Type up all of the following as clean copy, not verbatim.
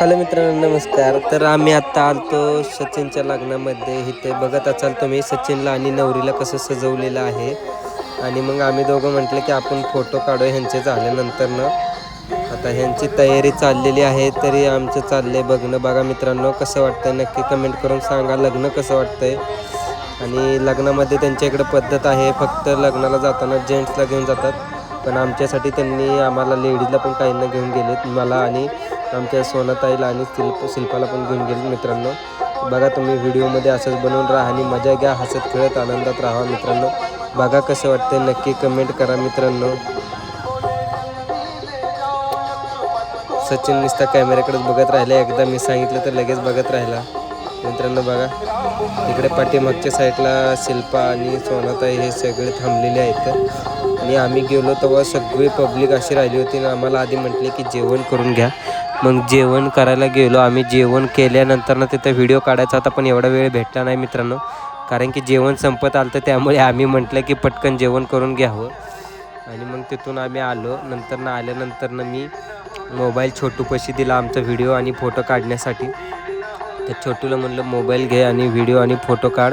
Hello मित्रांनो नमस्कार. तर आम्ही आत्ता आलतो सचिनच्या लग्नामध्ये. इथे बघत असाल तुम्ही सचिनला आणि नवरीला कसं सजवलेलं आहे. आणि मग आम्ही दोघं म्हटलं की आपण फोटो काढू ह्यांचे झाल्यानंतर ना. आता ह्यांची तयारी चाललेली आहे तरी आमचं चाललंय बघणं. बघा मित्रांनो कसं वाटतंय नक्की कमेंट करून सांगा. लग्न कसं वाटतंय. आणि लग्नामध्ये त्यांच्या इकडं पद्धत आहे फक्त लग्नाला जाताना जेंट्सला घेऊन जातात, पण आमच्यासाठी त्यांनी आम्हाला लेडीजला पण काहींना घेऊन गेलेत. मला आणि आमच्या सोनाताईला आणि शिल्पाला पण घेऊन गेले. मित्रांनो बघा तुम्ही व्हिडिओमध्ये असंच बनवून राहा आणि मजा घ्या, हसत खेळत आनंदात राहा. मित्रांनो बघा कसं वाटतंय नक्की कमेंट करा. मित्रांनो सचिन नुसता कॅमेऱ्याकडेच बघत राहिला. एकदा मी सांगितलं तर लगेच बघत राहिला. मित्रांनो बघा इकडे पाठीमागच्या साईडला शिल्पा आणि सोनाताई हे सगळे थांबलेले आहेत. आणि आम्ही गेलो तेव्हा सगळी पब्लिक अशी राहिली होती ना. आम्हाला आधी म्हटले की जेवण करून घ्या. मग जेवण करायला गेलो आम्ही. जेवण केल्यानंतर ना तिथं व्हिडिओ काढायचा होता पण एवढा वेळ भेटला नाही मित्रांनो, कारण की जेवण संपत आलं तर त्यामुळे आम्ही म्हटलं की पटकन जेवण करून घ्यावं. आणि मग तिथून आम्ही आलो. नंतर आल्यानंतर मी मोबाईल छोटूपाशी दिला आमचा व्हिडिओ आणि फोटो काढण्यासाठी. तर छोटूला म्हणलं मोबाईल घे आणि व्हिडिओ आणि फोटो काढ.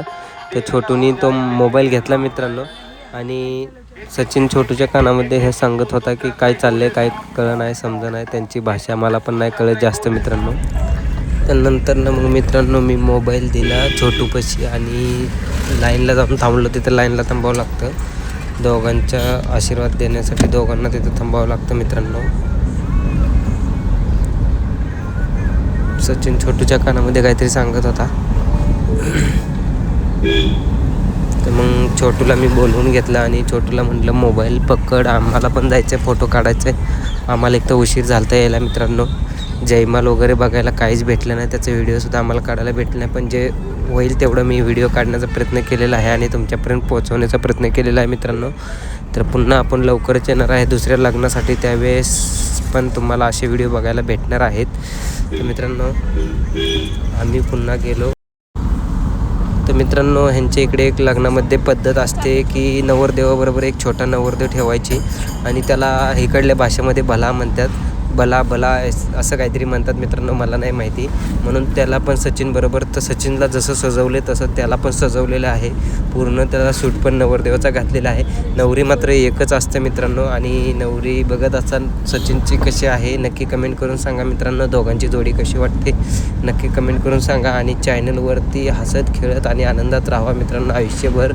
तर छोटूनी तो मोबाईल घेतला मित्रांनो. आणि सचिन छोटूच्या कानामध्ये हे सांगत होता की काय चाललंय काय कळलं नाही, समजा नाही त्यांची भाषा, मला पण नाही कळत जास्त मित्रांनो. त्यानंतर मग मित्रांनो मी मोबाईल दिला छोटूपाशी आणि लाईनला जाऊन थांबलो. तिथं लाईनला थांबावं लागतं दोघांचा आशीर्वाद देण्यासाठी. दोघांना तिथं थांबावं लागतं मित्रांनो. सचिन छोटूच्या कानामध्ये काहीतरी सांगत होता. तर मग छोटूला मी बोलवून घेतलं आणि छोटूला म्हटलं मोबाईल पकड, आम्हाला पण जायचं आहे फोटो काढायचं आहे. आम्हाला एक तर उशीर झाला तर यायला मित्रांनो. जयमाल वगैरे बघायला काहीच भेटलं नाही, त्याचा व्हिडिओसुद्धा आम्हाला काढायला भेटला नाही. पण जे होईल तेवढं मी व्हिडिओ काढण्याचा प्रयत्न केलेला आहे आणि तुमच्यापर्यंत पोहोचवण्याचा प्रयत्न केलेला आहे मित्रांनो. तर पुन्हा आपण लवकरच येणार आहे दुसऱ्या लग्नासाठी, त्यावेळेस पण तुम्हाला असे व्हिडिओ बघायला भेटणार आहेत. तर मित्रांनो आम्ही पुन्हा गेलो. तर मित्रांनो ह्यांच्या इकडे एक लग्नामध्ये पद्धत असते की नवरदेवाबरोबर एक छोटा नवरदेव ठेवायची आणि त्याला इकडल्या भाषेमध्ये भला म्हणतात. भला असं काहीतरी म्हणतात मित्रांनो, मला नाही माहिती. म्हणून त्याला पण सचिनबरोबर, तर सचिनला जसं सजवले तसं त्याला पण सजवलेलं आहे. पूर्ण त्याला सूट पण नवरदेवाचा घातलेला आहे. नवरी मात्र एकच असते मित्रांनो. आणि नवरी बघत असाल सचिनची कशी आहे नक्की कमेंट करून सांगा मित्रांनो. दोघांची जोडी कशी वाटते नक्की कमेंट करून सांगा. आणि चॅनलवरती हसत खेळत आणि आनंदात राहावा मित्रांनो आयुष्यभर.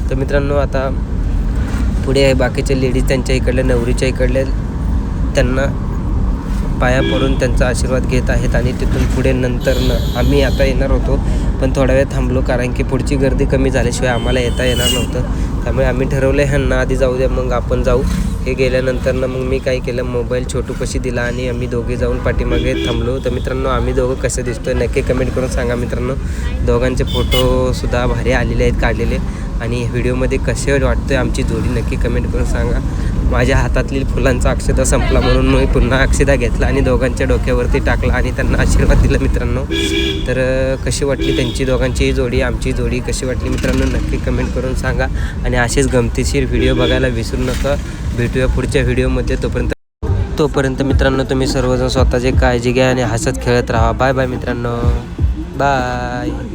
तर मित्रांनो आता पुढे बाकीचे लेडीज त्यांच्या इकडल्या नवरीच्या इकडल्या त्यांना पाया पडून त्यांचा आशीर्वाद घेत आहेत. आणि तिथून पुढे नंतर आम्ही आता येणार होतो पण थोडा वेळ थांबलो, कारण की पुढची गर्दी कमी झाल्याशिवाय आम्हाला येता येणार नव्हतं. त्यामुळे आम्ही ठरवलं ह्यांना आधी जाऊ द्या मग आपण जाऊ. हे गेल्यानंतर मग मी काय केलं, मोबाईल छोटूपाशी दिला आणि आम्ही दोघे जाऊन पाठीमागे थांबलो. तर मित्रांनो आम्ही दोघं कसं दिसतोय नक्की कमेंट करून सांगा मित्रांनो. दोघांचे फोटोसुद्धा भारी आलेले आहेत काढलेले. आणि व्हिडिओमध्ये कसे वाटतोय आमची जोडी नक्की कमेंट करून सांगा. माझ्या हातातली फुलांचा अक्षता संपला म्हणून मी पुन्हा अक्षता घेतला आणि दोघांच्या डोक्यावरती टाकला आणि त्यांना आशीर्वाद दिला मित्रांनो. तर कशी वाटली त्यांची दोघांची जोडी, आमची जोडी कशी वाटली मित्रांनो नक्की कमेंट करून सांगा. आणि असेच गमतीशीर व्हिडिओ बघायला विसरू नका. भेटूया पुढच्या व्हिडिओमध्ये. तोपर्यंत मित्रांनो तुम्ही सर्वजण स्वतःची काळजी घ्या आणि हसत खेळत राहा. बाय बाय मित्रांनो, बाय.